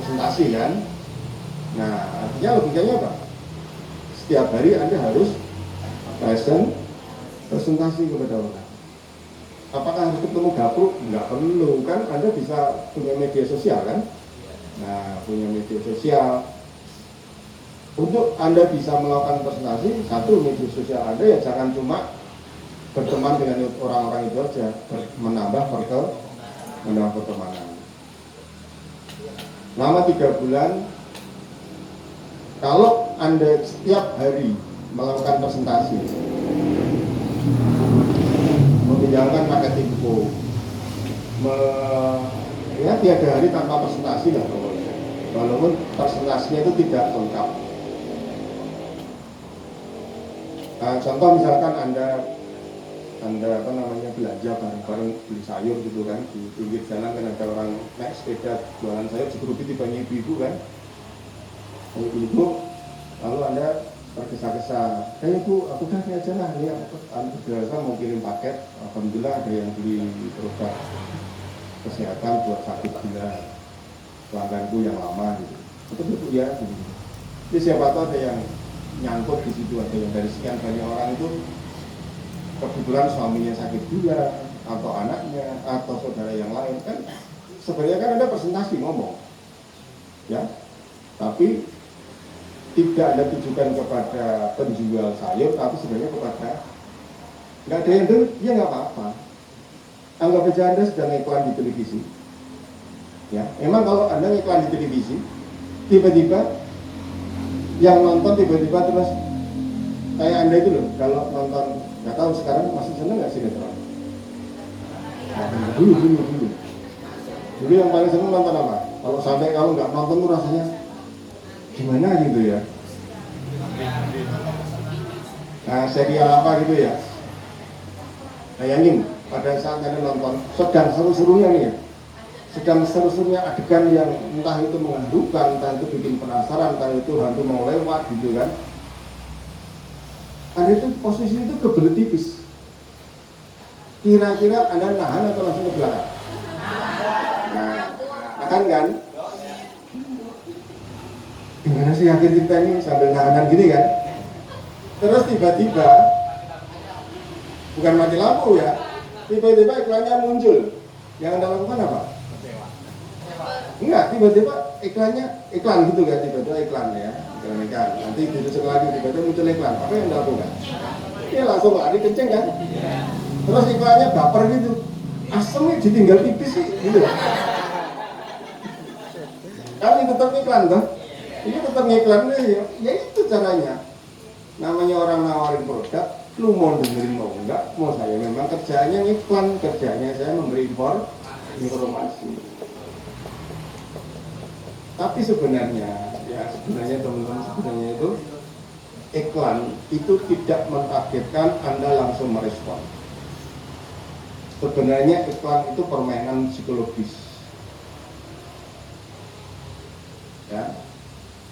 presentasi kan. Nah, artinya logikanya apa? Setiap hari Anda harus presentasi kepada orang. Apakah harus ketemu gapruk? Nggak perlu kan, Anda bisa punya media sosial kan. Nah, punya media sosial. Untuk Anda bisa melakukan presentasi, satu, media sosial Anda ya jangan cuma berteman dengan orang-orang itu aja, menambah pertemanan. Selama 3 bulan, kalau Anda setiap hari melakukan presentasi, menjalankan paket info, ya tiada hari tanpa presentasi lah pokoknya, walaupun presentasinya itu tidak lengkap. Nah, contoh misalkan Anda belanja bareng-bareng beli sayur gitu kan, di pinggir jalan kan ada orang naik sepeda jualan sayur, digerupi banyak ibu-ibu kan, ibu-ibu, lalu Anda tergesa-gesa, ibu, aku kasih aja lah, ini aku biasa mau kirim paket, alhamdulillah ada yang beli produk kesehatan buat sakit gula, pelangganku yang lama gitu, betul ya, gitu. Jadi siapa tahu ada yang nyangkut di situ, ada yang dari sekian banyak orang itu kebetulan suaminya sakit gula, atau anaknya, atau saudara yang lain kan, sebenarnya kan ada presentasi ngomong, ya, tapi tidak Anda tujukan kepada penjual sayur, tapi sebenarnya kepada nggak ada yang dengar, ya nggak apa-apa. Anggap aja Anda sedang iklan di televisi, ya. Emang kalau Anda iklan di televisi, tiba-tiba yang nonton tiba-tiba terus kayak Anda itu loh, kalau nonton, nggak tahu sekarang masih seneng nggak sinetron? Dulu yang paling seneng nonton apa? Kalau sampai kalau nggak nonton tuh rasanya gimana gitu ya. Nah, serial apa gitu ya. Bayangin pada saat Anda nonton sedang seru-serunya nih ya, sedang seru-serunya adegan yang entah itu mengharukan, entah itu bikin penasaran, entah itu hantu mau lewat gitu kan. Anda itu posisi itu kebelet tipis. Kira-kira Anda nahan atau langsung ke belakang? Nah, akan kan? Gimana sih akhir kita ini sambil nahanan gini kan? Terus tiba-tiba, bukan mati lampu ya, tiba-tiba iklannya muncul. Yang Anda lakukan apa? Enggak, tiba-tiba iklan gitu kan, tiba-tiba iklan ya, iklan. Nanti ditusuk lagi, tiba-tiba muncul iklan. Apa yang Anda lakukan? Dia langsung lari kenceng kan? Terus iklannya baper gitu, asemnya ditinggal tipis sih, gitu. Kan ini tetap iklan kan? Ini tetap iklan ya itu caranya. Namanya orang nawarin produk, lu mau dengerin mau enggak, mau saya memang kerjanya iklan, kerjanya saya memberi informasi. Tapi sebenarnya teman-teman, sebenarnya itu iklan itu tidak mentargetkan Anda langsung merespon. Sebenarnya iklan itu permainan psikologis. Ya,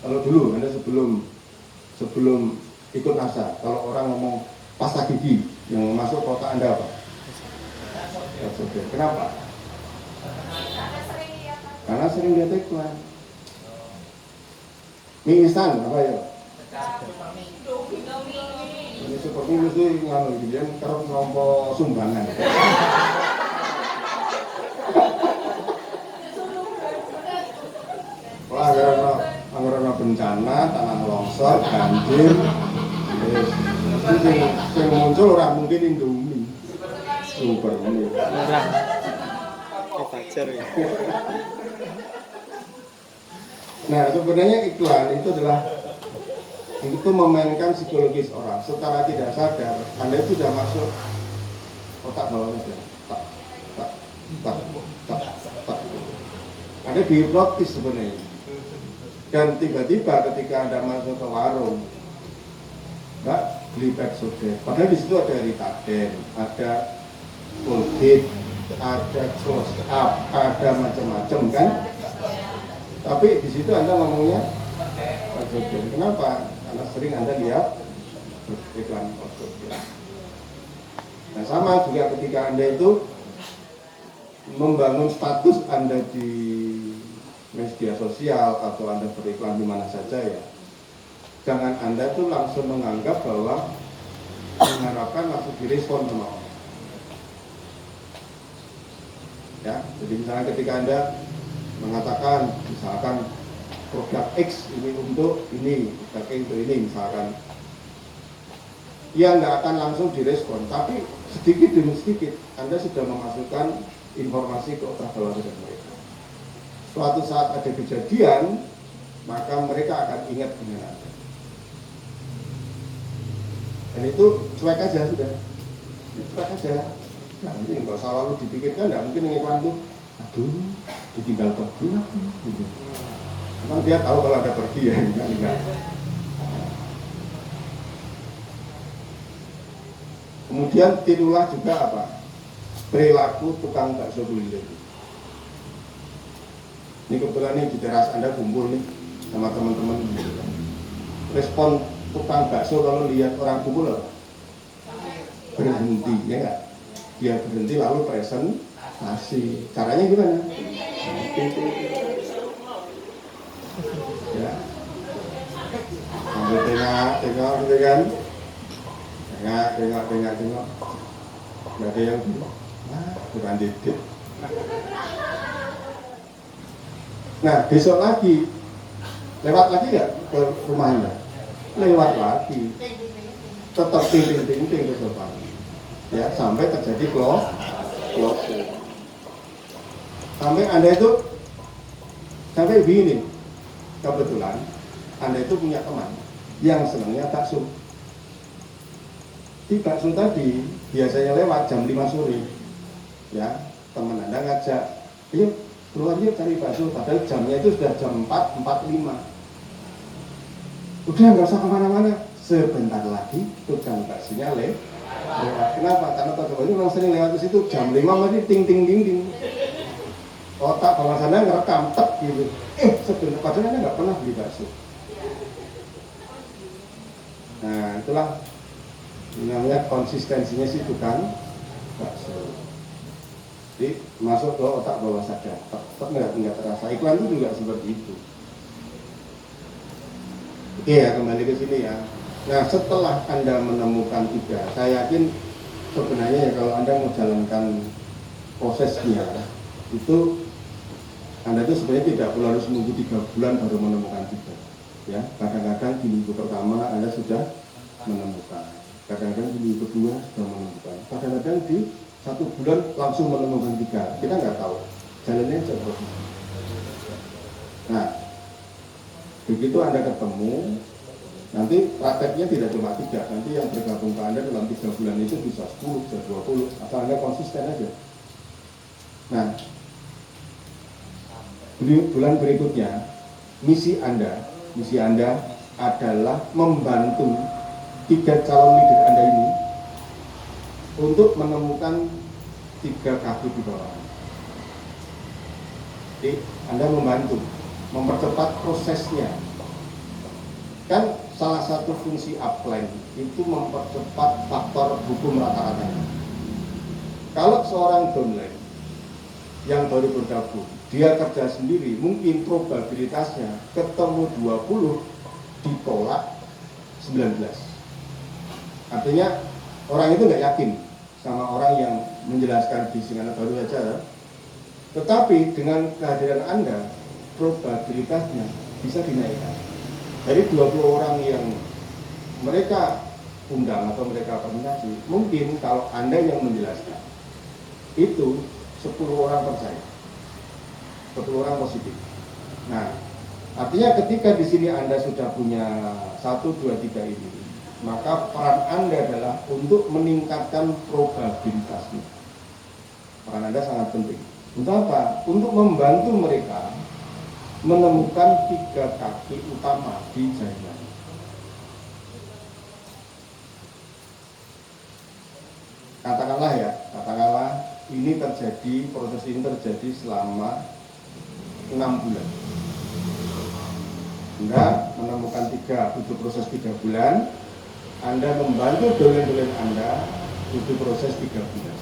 kalau dulu Anda sebelum ikut NASA, kalau orang ngomong pasta gigi, yang masuk kota Anda apa? Kenapa? Karena sering lihat iklan. Mie instan apa ya? Ini seperti mesti nganu gitu ya, kerap ngompo sumbangan. Wah, karena bencana, tanah longsor, banjir, yang muncul orang mungkin Indomie, super ini. Nah, sebenarnya iklan itu adalah itu memainkan psikologis orang. Secara tidak sadar, Anda itu sudah masuk otak bawahnya sudah tak. Anda dihipnotis sebenarnya. Dan tiba-tiba ketika Anda masuk ke warung, Mbak, beli Pepsodent. Padahal di situ ada Ritaden, ada Colgate, ada Close Up, ada macam-macam kan. Tapi di situ Anda ngomongnya Pepsodent. Kenapa? Karena sering Anda lihat iklan Pepsodent. Nah, sama juga ketika Anda itu membangun status Anda di media sosial atau Anda beriklan di mana saja ya, jangan Anda tuh langsung menganggap bahwa mengharapkan langsung direspon sama orang. Ya, jadi misalnya ketika Anda mengatakan misalkan produk X ini untuk ini, produk Y untuk ini misalkan, ya nggak akan langsung direspon, tapi sedikit demi sedikit Anda sudah memasukkan informasi ke otak bawah sadar mereka. Suatu saat ada kejadian, maka mereka akan ingat dengan Anda. Dan itu cuek aja sudah, cuek aja. Nah, ini nggak usah lalu dipikirkan, nggak mungkin ngiklan tuh, aduh, ditinggal pergi lagi, gitu. Memang dia tahu kalau ada pergi ya, enggak. Kemudian tirulah juga apa? Perilaku tukang bakso keliling. Ini kebetulan nih di teras Anda kumpul nih sama teman-teman. Respon tukang bakso kalau lihat orang kumpul apa? Berhenti, ya enggak? Dia berhenti lalu presentasi. Caranya gimana? Ya, sambil tengok gitu kan? Tengok. Gak ada yang bilang, bukan dikit. Nah, besok lagi, lewat lagi nggak ke rumah Anda? Lewat lagi, tetap ting ke depan. Ya, sampai terjadi closing. Sampai Anda itu sampai begini, kebetulan Anda itu punya teman yang senangnya bakso. Di bakso tadi biasanya lewat jam 5 sore, ya teman Anda ngajak, ayo keluar yuk cari bakso, padahal jamnya itu sudah jam 4:45. Udah nggak usah kemana-mana, sebentar lagi tukang baksonya lewat. Kenapa? Karena tukang bakso memang sering lewat di situ, jam 5 masih ting. Otak bawah sana ngerekam, tek gitu. Sebentar, padahal Anda nggak pernah beli bakso. Nah, itulah namanya konsistensinya sih tukang bakso. Jadi masuk ke otak bawah sadar, tetap nggak terasa. Iklan itu juga seperti itu. Oke ya, kembali ke sini ya. Nah, setelah Anda menemukan 3, saya yakin sebenarnya ya kalau Anda mau jalankan prosesnya itu Anda itu sebenarnya tidak perlu harus menunggu 3 bulan baru menemukan 3. Ya, kadang-kadang di minggu pertama Anda sudah menemukan, kadang-kadang di minggu kedua sudah menemukan, kadang-kadang di 1 bulan langsung menemukan 3. Kita nggak tahu jalannya seperti itu. Nah, begitu Anda ketemu, nanti prakteknya tidak cuma 3, nanti yang bergabung ke Anda dalam 3 bulan itu bisa 10, bisa 20, asal Anda konsisten aja. Nah, bulan berikutnya misi Anda adalah membantu 3 calon leader Anda ini untuk menemukan 3 kaki di bawah. Jadi Anda membantu, mempercepat prosesnya. Kan salah satu fungsi upline itu mempercepat faktor hukum rata-ratanya. Kalau seorang downline yang baru bergabung, dia kerja sendiri, mungkin probabilitasnya ketemu 20 ditolak 19. Artinya orang itu nggak yakin sama orang yang menjelaskan visi Anda baru saja. Tetapi dengan kehadiran Anda, probabilitasnya bisa dinaikkan. Dari 20 orang yang mereka undang atau mereka presentasi, mungkin kalau Anda yang menjelaskan, itu 10 orang percaya, 10 orang positif. Nah, artinya ketika di sini Anda sudah punya 1, 2, 3 ini, maka peran Anda adalah untuk meningkatkan probabilitasnya. Peran Anda sangat penting. Untuk apa? Untuk membantu mereka menemukan 3 kaki utama di jaringan. Katakanlah ini terjadi, proses ini terjadi selama 6 bulan. Anda menemukan 3, butuh proses 3 bulan. Anda membantu dolen-dolen Anda, butuh proses 3 bulan.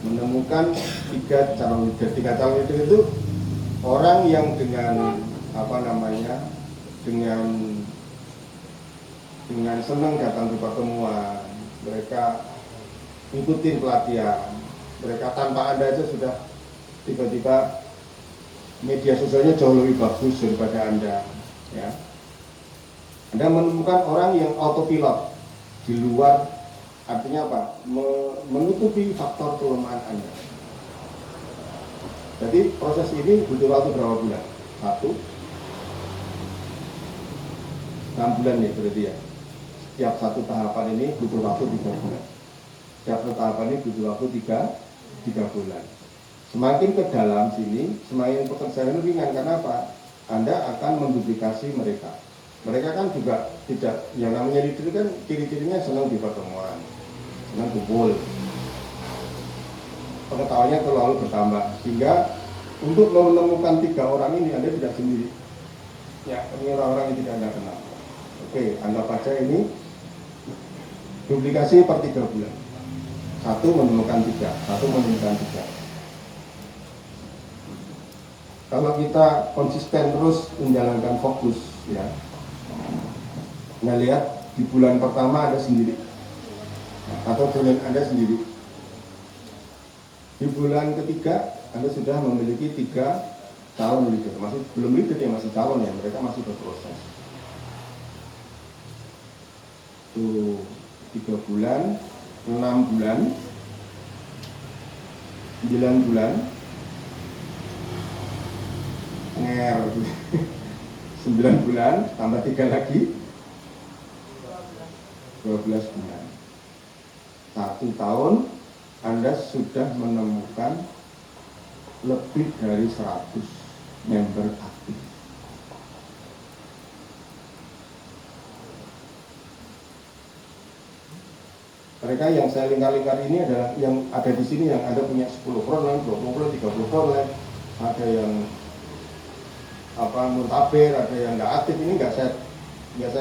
Menemukan 3 calon leader. 3 calon leader itu orang yang dengan apa namanya, dengan senang datang ke pertemuan, mereka ikutin pelatihan, mereka tanpa Anda aja sudah tiba-tiba media sosialnya jauh lebih bagus daripada Anda, ya. Anda menemukan orang yang autopilot di luar, artinya apa? Menutupi faktor kelemahan Anda. Jadi proses ini butuh waktu berapa bulan? 6 bulan ya berarti ya. Setiap satu tahapan ini butuh waktu 3 bulan. Setiap satu tahapan ini butuh waktu 3 bulan. Semakin ke dalam sini, semakin pekerjaan ringan. Karena apa? Anda akan menduplikasi mereka. Mereka kan juga tidak, yang namanya leader kan ciri-cirinya senang di pertemuan, senang kumpul. Pengetahuannya terlalu bertambah, sehingga untuk menemukan 3 orang ini Anda tidak sendiri. Ya, ini orang-orang yang tidak Anda kenal. Oke, anggap aja ini duplikasi per 3 bulan. Satu menemukan 3, satu menemukan 3. Kalau kita konsisten terus menjalankan fokus, ya, Anda lihat di bulan pertama Anda sendiri, atau bulan Anda sendiri. Di bulan ketiga Anda sudah memiliki 3 calon leader, masih belum leader ya, masih calon ya, mereka masih berproses. Tuh 3 bulan, 6 bulan, 9 bulan, 9 bulan, tambah 3 lagi, 12 bulan. 1 tahun Anda sudah menemukan lebih dari 100 member aktif. Mereka yang saya lingkar-lingkar ini adalah yang ada di sini, yang ada punya 10 frontline, 20 frontline, 30 frontline, ada yang muntaber, ada yang nggak aktif. Ini nggak saya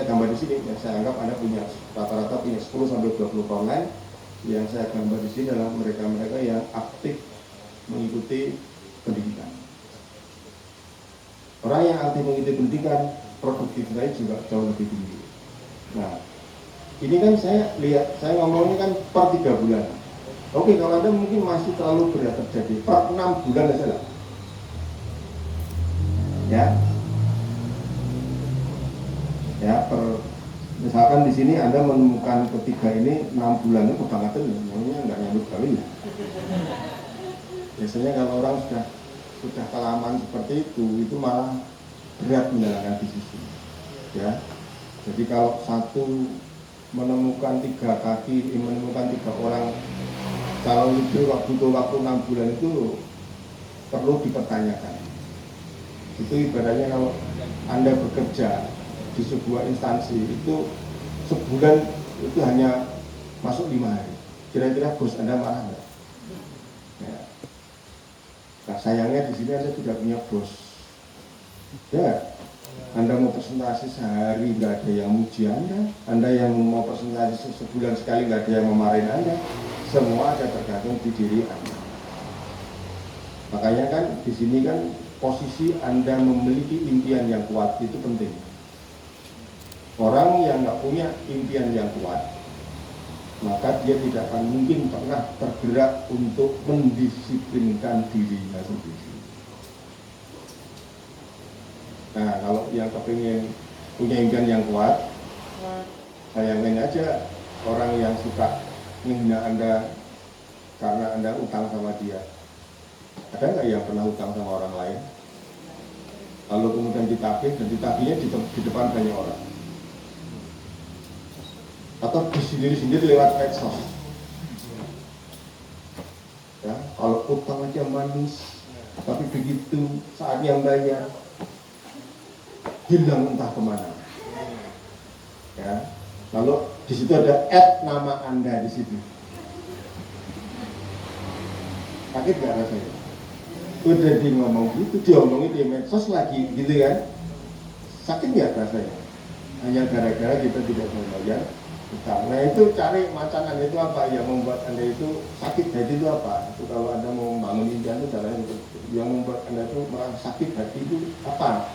gambar di sini. Yang saya anggap Anda punya rata-rata punya 10 sampai 20 frontline. Yang saya gambar di sini adalah mereka-mereka yang aktif mengikuti pendidikan. Orang yang aktif mengikuti pendidikan, produktivitasnya juga jauh lebih tinggi. Nah, ini kan saya lihat, saya ngomongnya kan per 3 bulan. Oke, kalau Anda mungkin masih terlalu berat terjadi, per 6 bulan saja lah. Ya, misalkan di sini Anda menemukan ketiga ini 6 bulan itu kebangetan ya, namanya nggak nyambut kawin ya. Biasanya kalau orang sudah kelamaan seperti itu malah berat menjalankan bisnis ini. Ya, jadi kalau satu menemukan 3 kaki, menemukan 3 orang calon leader butuh waktu 6 bulan itu perlu dipertanyakan. Itu ibaratnya kalau Anda bekerja di sebuah instansi itu sebulan itu hanya masuk 5 hari. Kira-kira bos Anda marah nggak? Ya. Nah, sayangnya di sini Anda tidak punya bos. Ya, Anda mau presentasi sehari nggak ada yang muji Anda yang mau presentasi sebulan sekali nggak ada yang memarahin Anda. Semua ada tergantung di diri Anda. Makanya kan di sini kan posisi Anda memiliki impian yang kuat itu penting. Orang yang nggak punya impian yang kuat, maka dia tidak akan mungkin pernah tergerak untuk mendisiplinkan dirinya sendiri. Nah, kalau yang kepingin punya impian yang kuat, sayangin aja orang yang suka menghina Anda karena Anda utang sama dia. Ada nggak yang pernah utang sama orang lain? Lalu kemudian ditagih, dan ditagihnya di depan banyak orang. Atau disindiri-sindiri lewat medsos. Ya, kalau utang aja manis, tapi begitu saat yang bayar hilang entah kemana. Ya, lalu di situ ada add nama Anda di situ. Sakit nggak rasanya? Udah dia ngomong gitu, diomongin di medsos lagi gitu kan, sakit nggak rasanya? Hanya gara-gara kita tidak membayar Nah itu cari macan Anda itu apa? Yang membuat Anda itu sakit hati itu apa? Itu kalau Anda mau membangun impian itu caranya itu. Yang membuat Anda itu merasa sakit hati itu apa?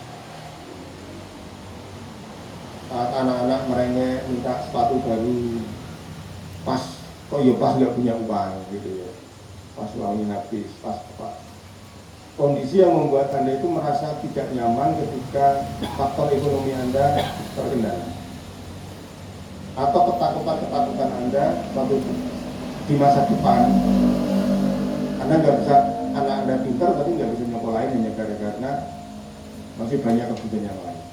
Saat anak-anak merengek minta sepatu baru, pas kok ya pas nggak punya uang gitu ya, pas uangnya habis, pas apa? Kondisi yang membuat Anda itu merasa tidak nyaman ketika faktor ekonomi Anda terkendala. Atau ketakutan Anda suatu di masa depan Anda nggak bisa, anak Anda pintar tapi nggak bisa nyekolahin hanya karena masih banyak kebutuhan yang lain.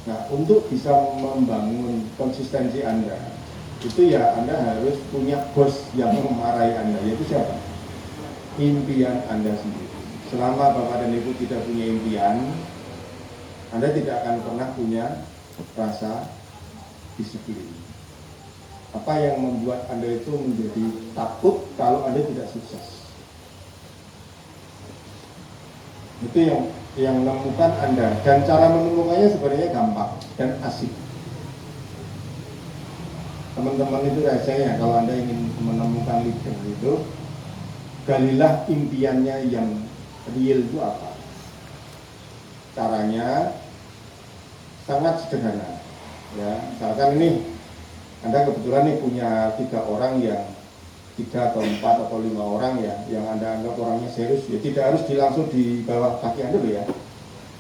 Nah, untuk bisa membangun konsistensi Anda itu ya Anda harus punya bos yang memarahi Anda, yaitu siapa? Impian Anda sendiri. Selama Bapak dan Ibu tidak punya impian, Anda tidak akan pernah punya rasa disiplin. Apa yang membuat Anda itu menjadi takut kalau Anda tidak sukses? Itu yang menemukan Anda, dan cara menemukannya sebenarnya gampang dan asik. Teman-teman itu rasanya kalau Anda ingin menemukan leader itu, galilah impiannya yang real itu apa. Caranya sangat sederhana, ya. Misalkan ini Anda kebetulan nih punya 3 orang yang 3 atau 4 atau 5 orang ya, yang Anda anggap orangnya serius, ya tidak harus langsung di bawah kaki Anda loh ya.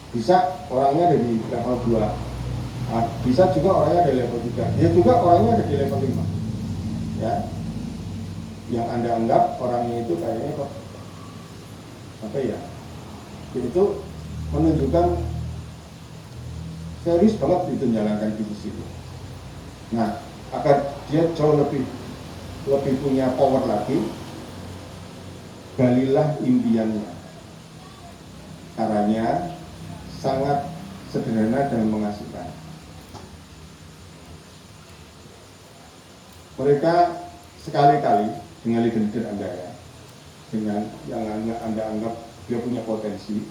Bisa orangnya ada di level 2, nah, bisa juga orangnya ada di level 3, ya juga orangnya ada di level 5, ya. Yang Anda anggap orangnya itu kayaknya kok apa ya, itu menunjukkan serius banget itu menjalankan bisnis itu. Nah, agar dia jauh lebih punya power lagi, galilah impiannya. Caranya sangat sederhana dan mengasihkan. Mereka sekali-kali dengan leader-leader Anda ya, dengan yang Anda anggap dia punya potensi,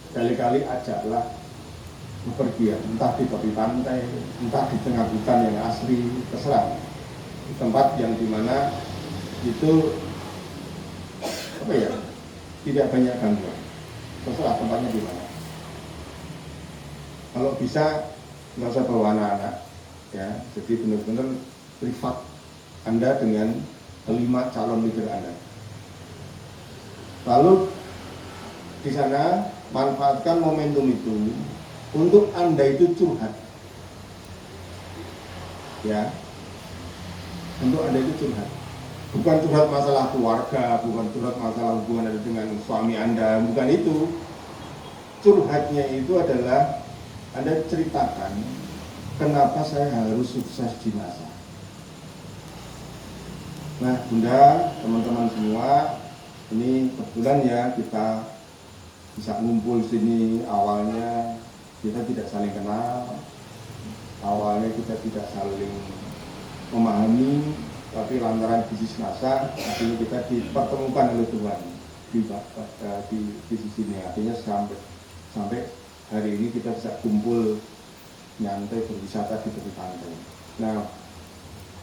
sekali-kali ajaklah bepergian, entah di tepi pantai, entah di tengah hutan yang asli, terserah. Di tempat yang dimana itu apa ya, tidak banyak gangguan, terserah tempatnya di mana. Kalau bisa nggak usah bawa anak-anak, ya. Jadi benar-benar privat Anda dengan 5 calon leader Anda. Lalu di sana manfaatkan momentum itu untuk Anda itu curhat, ya. Untuk Anda itu curhat, bukan curhat masalah keluarga, bukan curhat masalah hubungan Anda dengan suami Anda, bukan itu. Curhatnya itu adalah Anda ceritakan kenapa saya harus sukses di masa. Nah, Bunda, teman-teman semua, ini kebetulan ya kita bisa ngumpul sini. Awalnya kita tidak saling kenal, awalnya kita tidak saling memahami, tapi lantaran bisnis masa, akhirnya kita dipertemukan oleh Tuhan di sini. Artinya sampai hari ini kita bisa kumpul nyantai berwisata di tepi pantai. Nah,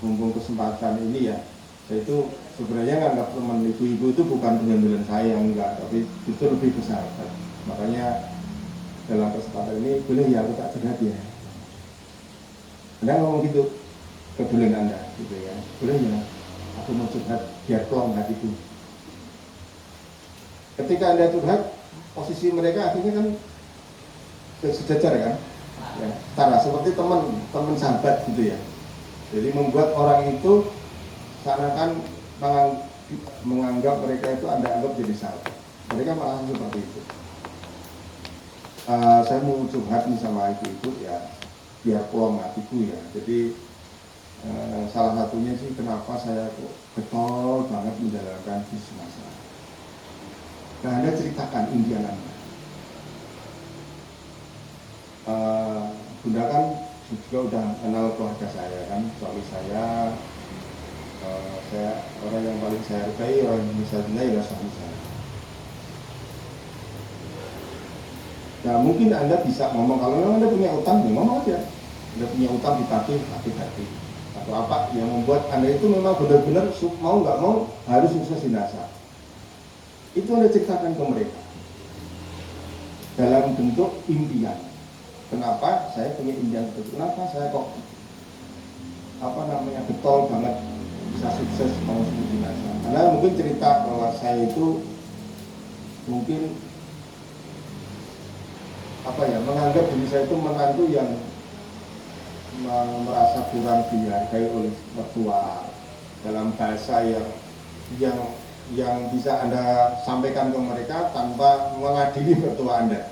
mumpung kesempatan ini ya, saya itu sebenarnya nganggap teman ibu-ibu itu bukan teman-teman saya, enggak, tapi itu lebih besar. Makanya dalam kesempatan ini boleh ya aku tak curhat ya. Anda ngomong gitu ke bulan Anda gitu ya, boleh ya aku mau curhat biar plong hatiku. Ketika Anda curhat, posisi mereka akhirnya kan sejajar kan ya, cara seperti teman sahabat gitu ya. Jadi membuat orang itu seakan menganggap mereka itu Anda anggap jadi sahabat. Mereka malah seperti itu. Saya mau curhat nih sama ibu ya, biar plong hatiku ya. Jadi salah satunya sih kenapa saya kok getol banget menjalankan bisnis masalah. Nah, Anda ceritakan impian Anda. Bunda kan juga udah kenal keluarga saya kan, suami saya orang yang paling saya hargai, orang yang bisa nilai adalah suami saya. Nah, mungkin Anda bisa ngomong, kalau memang Anda punya utang, ya ngomong aja. Anda punya utang ditagih, hati-hati. Atau apa yang membuat Anda itu memang benar-benar mau nggak mau harus sukses di NASA. Itu Anda ceritakan ke mereka dalam bentuk impian. Kenapa saya punya impian seperti itu? Kenapa saya kok getol banget bisa sukses mau di NASA? Karena mungkin cerita bahwa saya itu mungkin menganggap diri saya itu menantu yang merasa kurang dihargai oleh mertua, dalam bahasa yang bisa Anda sampaikan ke mereka tanpa mengadili mertua Anda.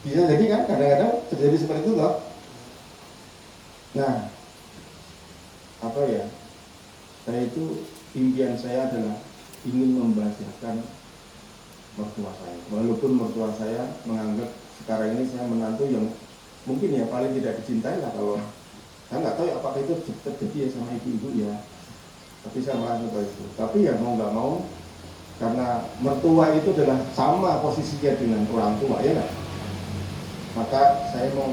Bisa jadi kan, kadang-kadang terjadi seperti itu loh. Nah, saya itu impian saya adalah ingin membahagiakan mertua saya. Walaupun mertua saya menganggap sekarang ini saya menantu yang mungkin ya paling tidak dicintai lah, kalau saya nggak tahu ya apakah itu terjadi ya sama ibu-ibu ya. Tapi saya merasa seperti itu. Tapi ya mau nggak mau, karena mertua itu adalah sama posisinya dengan orang tua ya nggak. Maka saya mau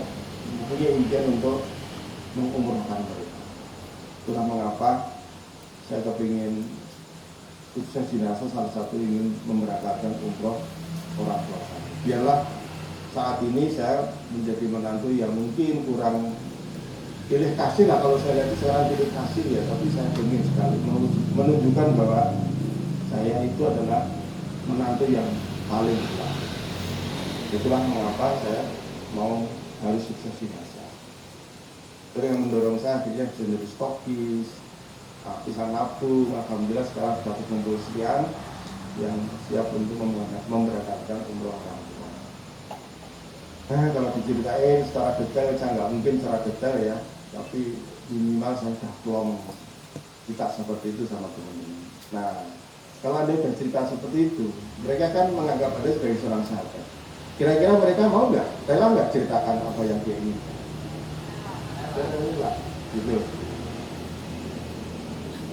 punya impian untuk mengumrohkan mereka. Itulah mengapa saya kepingin sukses di NASA, salah satu ingin memberangkatkan umroh orang tua saya. Biarlah saat ini saya menjadi menantu yang mungkin kurang pilih kasih lah, kalau saya lihat sekarang pilih kasih ya, tapi saya ingin sekali menunjukkan bahwa saya itu adalah menantu yang paling besar. Itulah mengapa saya mau harus sukses di NASA. Itu yang mendorong saya akhirnya bisa jadi stokis, pisang nabung. Alhamdulillah sekarang sudah kumpul sekian yang siap untuk memberangkatkan umroh orang tua. Nah, kalau diceritain secara detail, saya nggak mungkin secara detail ya, tapi minimal saya sudah plong kita seperti itu sama teman-teman. Nah, kalau Anda bercerita seperti itu, mereka kan menganggap Anda sebagai seorang sahabat. Kira-kira mereka mau nggak, rela nggak ceritakan apa yang dia inginkan? Enggak, gitu.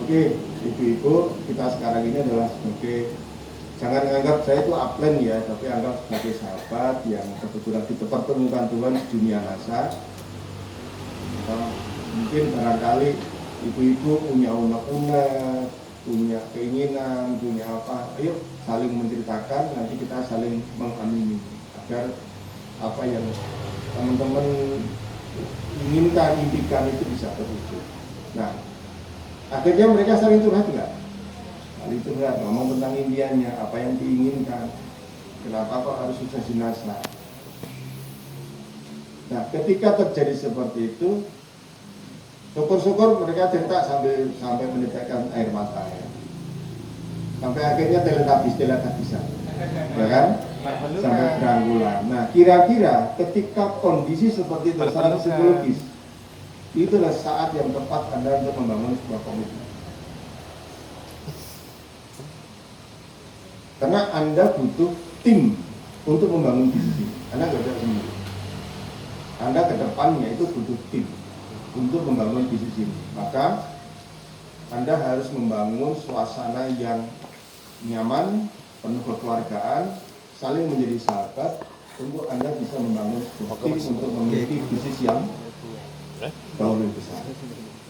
Oke, ibu-ibu, kita sekarang ini adalah sebagai, jangan anggap saya itu upline ya, tapi anggap sebagai sahabat yang kebetulan dipertemukan Tuhan di dunia NASA. Mungkin barangkali ibu-ibu punya unek-unek, punya keinginan, punya apa, ayo saling menceritakan, nanti kita saling mengamini agar apa yang teman-teman inginkan, impikan itu bisa terwujud. Nah, akhirnya mereka saling curhat nggak? Saling curhat, ngomong tentang impiannya, apa yang diinginkan, kenapa kok harus sukses di NASA. Nah, ketika terjadi seperti itu, syukur-syukur mereka cerita sampai meneteskan air mata ya. Sampai akhirnya teletabisan, ya kan? Sampai beranggulan. Nah, kira-kira ketika kondisi seperti itu secara psikologis, itulah saat yang tepat Anda untuk membangun sebuah komitmen. Karena Anda butuh tim untuk membangun bisnis. Anda nggak bisa sendiri. Anda ke depannya itu butuh tim untuk membangun bisnis ini. Maka Anda harus membangun suasana yang nyaman, penuh kekeluargaan, saling menjadi sahabat, untuk Anda bisa membangun tim untuk memiliki bisnis yang jauh lebih besar.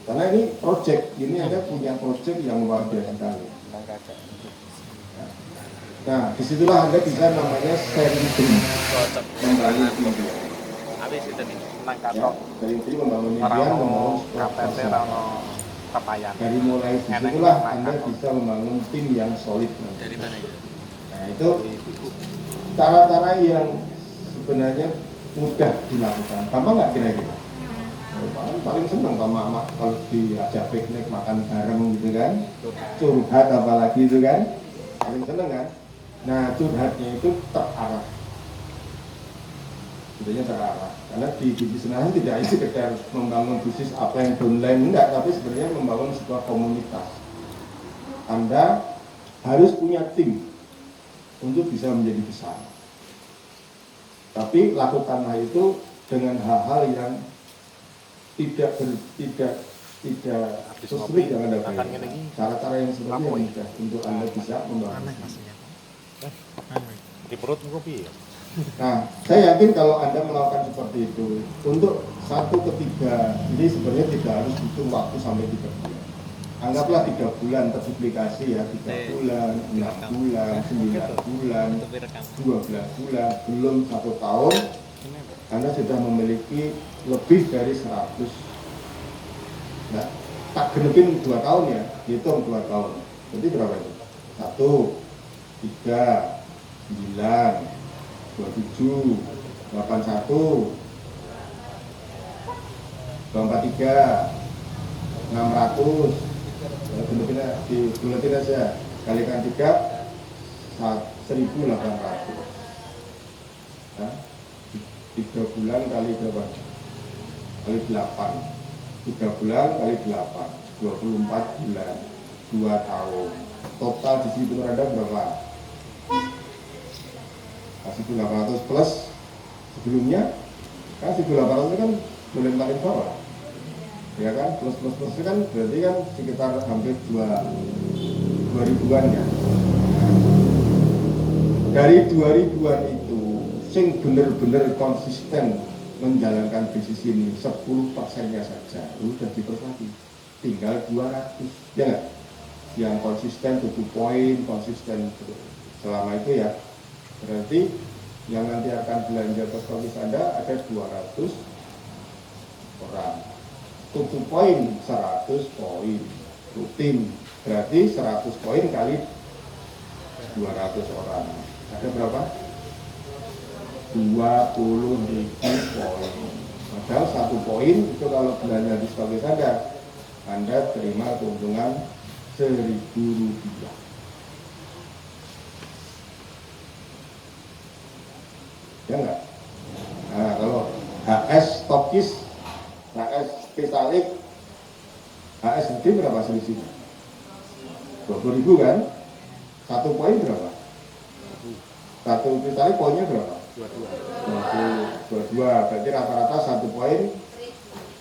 Karena ini project, ini Anda punya project yang luar biasa sekali. Nah, disitulah Anda bisa namanya sharing dream, membangun mimpi. Sharing dream, membangun impian, membangun dari mulai disitulah Anda bisa membangun tim yang solid. Nah, itu cara-cara yang sebenarnya mudah dilakukan. Gampang nggak kira-kira? Paling senang sama mama kalau diajak piknik, makan bareng gitu kan, curhat apalagi itu kan, paling senang kan. Nah, curhatnya itu terarah, sebenarnya terarah, karena di bisnis NASA tidak sekedar membangun bisnis apa yang downline, enggak, tapi sebenarnya membangun sebuah komunitas. Anda harus punya tim untuk bisa menjadi besar, tapi lakukanlah itu dengan hal-hal yang tidak sesulit yang Anda bayangkan. Cara-cara yang seperti yang mudah untuk Anda bisa membangun. Di perut kopi ya? Nah, saya yakin kalau Anda melakukan seperti itu, untuk 1/3, ini sebenarnya tidak harus butuh waktu sampai 3 bulan. Anggaplah 3 bulan terduplikasi ya, 3 bulan, 6 bulan, 9 bulan, 12 bulan, belum 1 tahun, Anda sudah memiliki lebih dari 100. Nah, tak genepin 2 tahun ya, hitung 2 tahun. Jadi berapa itu? 1, 3, 9, 27, 81, 243, 600. Buletin aja, kalikan 3, 1.800. Nah, 3 bulan kali berapa? Kali 8. 3 bulan kali 8, 24 bulan, 2 tahun. Total di situ ada berapa? Kasih 800 plus sebelumnya, kan 1.800 kan boleh paling bawah, ya kan, plus itu kan berarti kan sekitar hampir 2 ribuan ya. Dari 2 ribuan itu sing bener-bener konsisten menjalankan bisnis ini 10%-nya saja udah diperlagi, tinggal 200, ya nggak? Yang konsisten to poin, konsisten selama itu ya, berarti yang nanti akan belanja ke stokis Anda ada 200 orang. To poin 100 poin rutin, berarti 100 poin kali 200 orang, ada berapa? 20.000 poin. Padahal 1 poin itu kalau belanja di stokis Anda terima keuntungan Rp1.000. Ya enggak? Nah, kalau HS stokis, HS spesialik, HS gede berapa selisihnya? 20.000 kan? 1 poin berapa? 1 spesialik poinnya berapa? 22. Berarti rata-rata 1 poin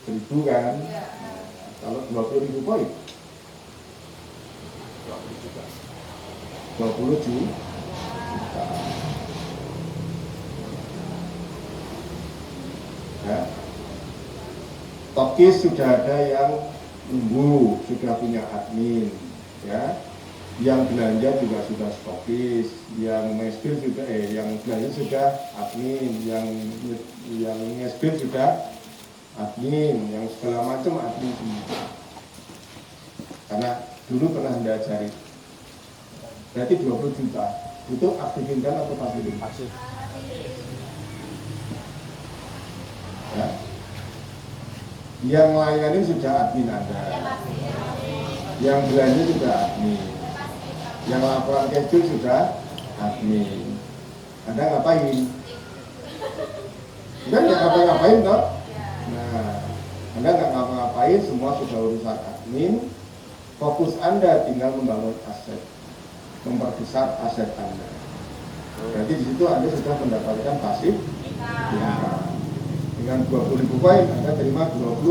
1.000 kan? Nah, kalau 20.000 poin 20 juta. Ya. Stokis sudah ada yang nunggu, sudah punya admin, ya. Yang belanja juga sudah stokis, yang ngesbil juga, yang belanja sudah admin, yang ngesbil sudah admin, yang segala macam admin semua. Karena dulu pernah Anda cari, berarti 20 juta itu aktifin kan atau pasifin? Pasif. Ya. Yang layanin sudah admin Anda, yang belanja sudah admin, yang laporan schedule sudah admin. Anda ngapain? Anda nggak ngapa-ngapain toh? Nah, Anda nggak ngapa-ngapain, semua sudah urusan admin. Fokus Anda tinggal membangun aset, memperbesar aset Anda. Berarti di situ Anda sudah mendapatkan pasif. Ya. Dengan 20.000 poin Anda terima 20